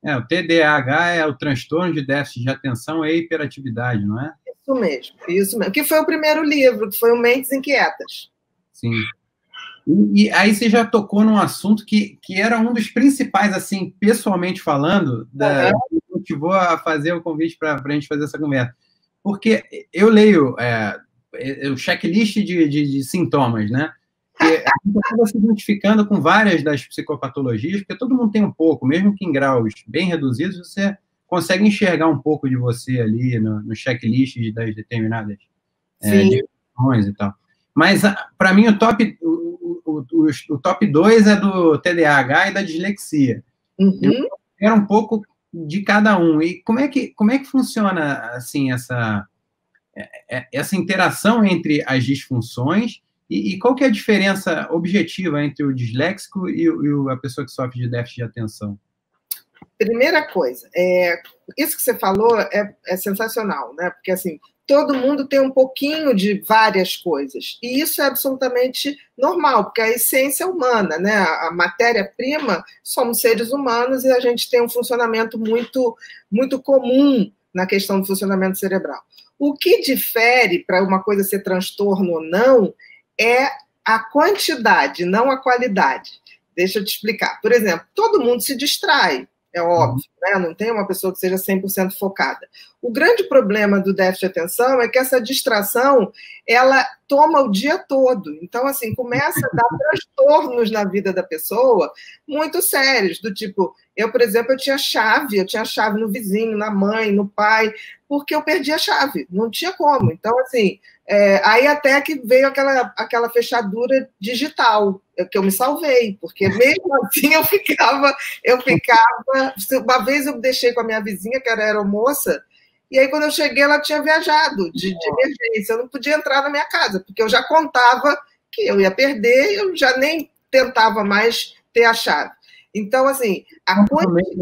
O TDAH é o transtorno de déficit de atenção e hiperatividade, não é? Isso mesmo, isso mesmo. Que foi o primeiro livro, que foi o Mentes Inquietas. Sim. E aí você já tocou num assunto que era um dos principais, assim, pessoalmente falando, que me motivou a fazer o convite para a gente fazer essa conversa. Porque eu leio o checklist de sintomas, né? E a gente acaba se identificando com várias das psicopatologias, porque todo mundo tem um pouco, mesmo que em graus bem reduzidos, você consegue enxergar um pouco de você ali no checklist das determinadas disfunções e tal. Mas, para mim, o top 2 é do TDAH e da dislexia. Eu quero um pouco de cada um. E como é que funciona assim, essa interação entre as disfunções e qual que é a diferença objetiva entre o disléxico e a pessoa que sofre de déficit de atenção? Primeira coisa, isso que você falou é sensacional, né? Porque, assim, todo mundo tem um pouquinho de várias coisas. E isso é absolutamente normal, porque a essência é humana, né? A matéria-prima, somos seres humanos e a gente tem um funcionamento muito, muito comum na questão do funcionamento cerebral. O que difere para uma coisa ser transtorno ou não é a quantidade, não a qualidade. Deixa eu te explicar. Por exemplo, todo mundo se distrai. É óbvio, né? Não tem uma pessoa que seja 100% focada. O grande problema do déficit de atenção é que essa distração, ela toma o dia todo. Então, assim, começa a dar transtornos na vida da pessoa muito sérios, do tipo, eu, por exemplo, eu tinha chave no vizinho, na mãe, no pai, porque eu perdi a chave, não tinha como. Então, assim, aí até que veio aquela fechadura digital, que eu me salvei, porque mesmo assim eu ficava, uma vez eu deixei com a minha vizinha, que era aeromoça, e aí quando eu cheguei ela tinha viajado de emergência, eu não podia entrar na minha casa, porque eu já contava que eu ia perder, eu já nem tentava mais ter a chave. Então, assim, a quantidade...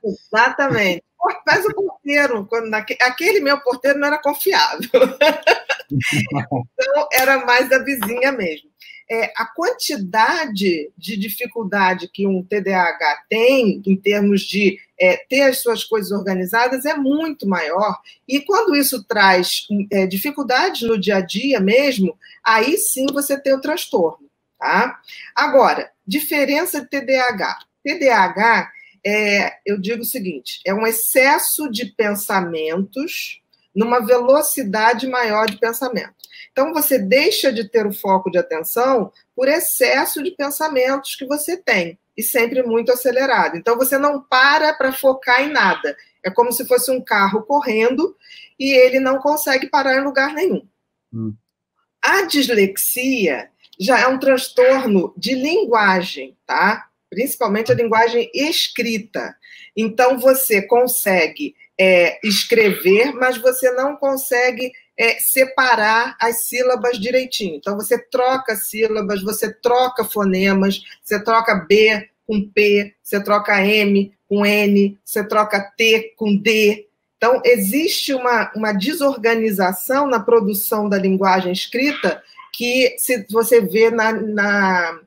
Exatamente. Mas o porteiro, aquele meu porteiro não era confiável. Então, era mais da vizinha mesmo. A quantidade de dificuldade que um TDAH tem, em termos de ter as suas coisas organizadas, é muito maior. E quando isso traz dificuldades no dia a dia mesmo, aí sim você tem o transtorno. Tá? Agora, diferença de TDAH. TDAH, eu digo o seguinte, é um excesso de pensamentos numa velocidade maior de pensamento. Então, você deixa de ter o foco de atenção por excesso de pensamentos que você tem, e sempre muito acelerado. Então, você não para focar em nada. É como se fosse um carro correndo e ele não consegue parar em lugar nenhum. A dislexia já é um transtorno de linguagem, tá? Principalmente a linguagem escrita. Então, você consegue escrever, mas você não consegue separar as sílabas direitinho. Então, você troca sílabas, você troca fonemas, você troca B com P, você troca M com N, você troca T com D. Então, existe uma desorganização na produção da linguagem escrita que você vê na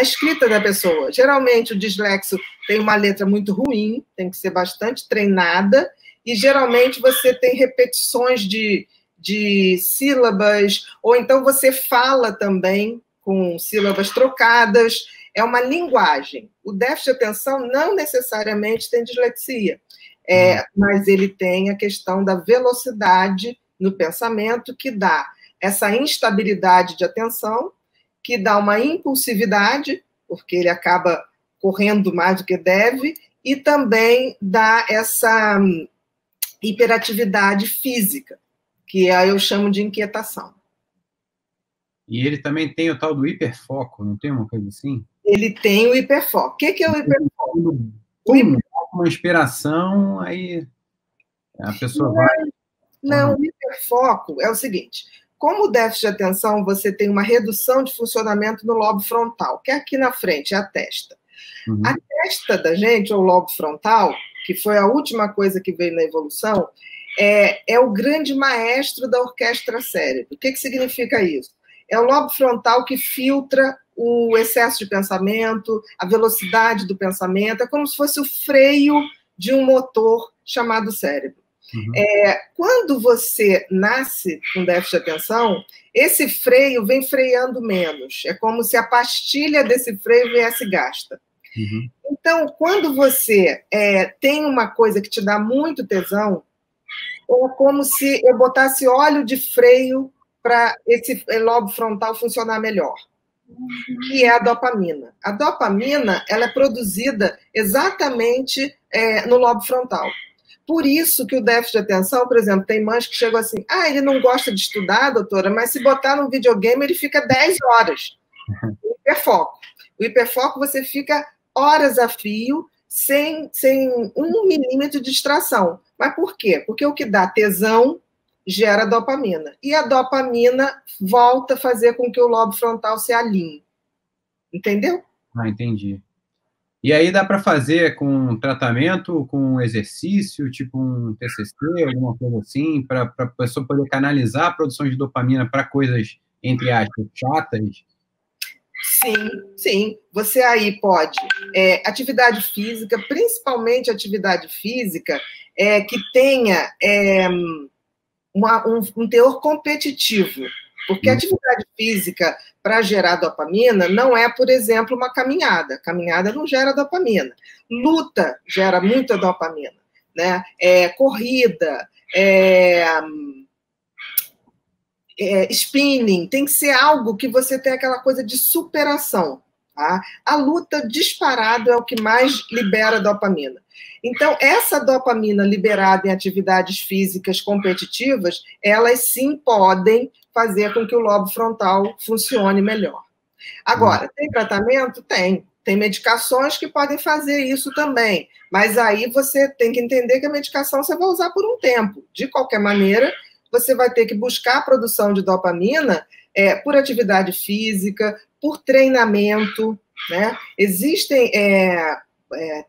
escrita da pessoa. Geralmente, o dislexo tem uma letra muito ruim, tem que ser bastante treinada, e geralmente você tem repetições de sílabas, ou então você fala também com sílabas trocadas, é uma linguagem. O déficit de atenção não necessariamente tem dislexia, mas ele tem a questão da velocidade no pensamento, que dá essa instabilidade de atenção, que dá uma impulsividade, porque ele acaba correndo mais do que deve, e também dá essa hiperatividade física, que eu chamo de inquietação. E ele também tem o tal do hiperfoco, não tem uma coisa assim? Ele tem o hiperfoco. O que é o hiperfoco? Uma inspiração, aí a pessoa vai... Não, o hiperfoco é o seguinte, como o déficit de atenção, você tem uma redução de funcionamento no lobo frontal, que é aqui na frente, é a testa. A testa da gente, ou lobo frontal, que foi a última coisa que veio na evolução, é o grande maestro da orquestra cérebro. O que significa isso? É o lobo frontal que filtra o excesso de pensamento, a velocidade do pensamento, é como se fosse o freio de um motor chamado cérebro. Uhum. Quando você nasce com déficit de atenção, esse freio vem freando menos. É como se a pastilha desse freio viesse gasta. Uhum. Então, quando você tem uma coisa que te dá muito tesão, é como se eu botasse óleo de freio para esse lobo frontal funcionar melhor. Que é a dopamina. A dopamina, ela é produzida exatamente no lobo frontal. Por isso que o déficit de atenção, por exemplo, tem mães que chegam assim, ele não gosta de estudar, doutora, mas se botar no videogame, ele fica 10 horas. O hiperfoco. O hiperfoco, você fica horas a fio, sem 1 milímetro de distração. Mas por quê? Porque o que dá tesão gera dopamina. E a dopamina volta a fazer com que o lobo frontal se alinhe. Entendeu? Entendi. E aí dá para fazer com tratamento, com exercício, tipo um TCC, alguma coisa assim, para a pessoa poder canalizar a produção de dopamina para coisas, entre aspas, chatas? Sim, sim. Você aí pode. Atividade física, principalmente atividade física, que tenha um teor competitivo. Porque atividade física, para gerar dopamina, não é, por exemplo, uma caminhada. Caminhada não gera dopamina. Luta gera muita dopamina, né? Corrida, spinning, tem que ser algo que você tem aquela coisa de superação. Tá? A luta disparado é o que mais libera dopamina. Então, essa dopamina liberada em atividades físicas competitivas, elas sim podem fazer com que o lobo frontal funcione melhor. Agora, tem tratamento? Tem. Tem medicações que podem fazer isso também. Mas aí você tem que entender que a medicação você vai usar por um tempo. De qualquer maneira, você vai ter que buscar a produção de dopamina por atividade física, por treinamento, né? Existem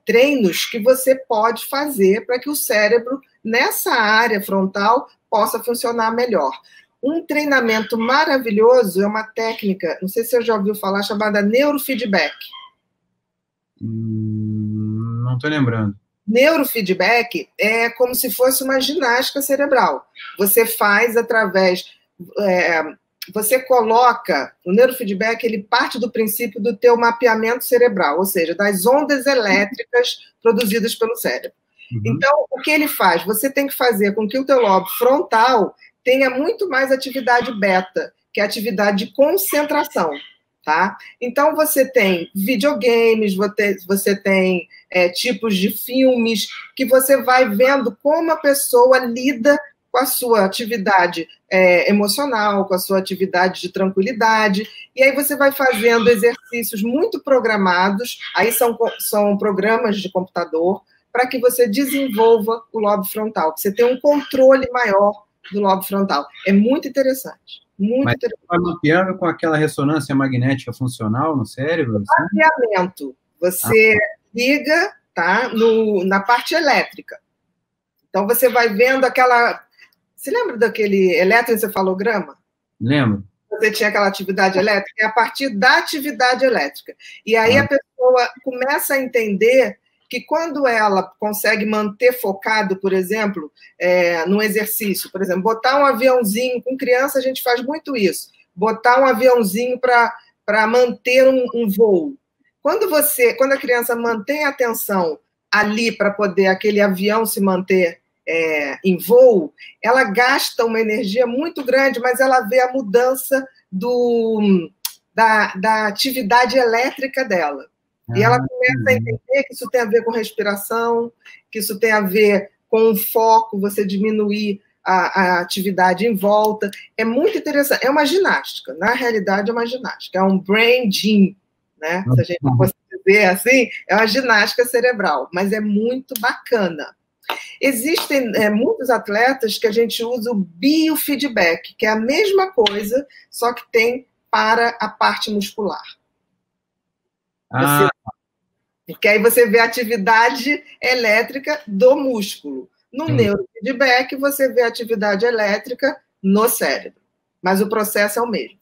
treinos que você pode fazer para que o cérebro, nessa área frontal, possa funcionar melhor. Um treinamento maravilhoso é uma técnica, não sei se você já ouviu falar, chamada neurofeedback. Não estou lembrando. Neurofeedback é como se fosse uma ginástica cerebral. Você faz através... você coloca... O neurofeedback, ele parte do princípio do teu mapeamento cerebral, ou seja, das ondas elétricas produzidas pelo cérebro. Uhum. Então, o que ele faz? Você tem que fazer com que o teu lobo frontal tenha muito mais atividade beta, que é a atividade de concentração. Tá? Então, você tem videogames, você tem tipos de filmes que você vai vendo como a pessoa lida com a sua atividade emocional, com a sua atividade de tranquilidade, e aí você vai fazendo exercícios muito programados, aí são programas de computador, para que você desenvolva o lobo frontal, que você tenha um controle maior do lobo frontal. É muito interessante. Muito interessante. Vai mapeando com aquela ressonância magnética funcional no cérebro? Assim? Mapeamento. Você liga, tá, na parte elétrica. Então, você vai vendo aquela... Você lembra daquele eletroencefalograma? Lembro. Você tinha aquela atividade elétrica? É a partir da atividade elétrica. E aí a pessoa começa a entender que quando ela consegue manter focado, por exemplo, num exercício, por exemplo, botar um aviãozinho, com criança a gente faz muito isso, botar um aviãozinho para manter um voo. Quando a criança mantém a atenção ali para poder aquele avião se manter em voo, ela gasta uma energia muito grande, mas ela vê a mudança da atividade elétrica dela. E ela começa a entender que isso tem a ver com respiração, que isso tem a ver com o foco, você diminuir a atividade em volta. É muito interessante. É uma ginástica. Na realidade, é uma ginástica. É um brain gym, né? Se a gente fosse dizer assim, é uma ginástica cerebral. Mas é muito bacana. Existem muitos atletas que a gente usa o biofeedback, que é a mesma coisa, só que tem para a parte muscular. Porque aí você vê a atividade elétrica do músculo. No neurofeedback, você vê a atividade elétrica no cérebro. Mas o processo é o mesmo.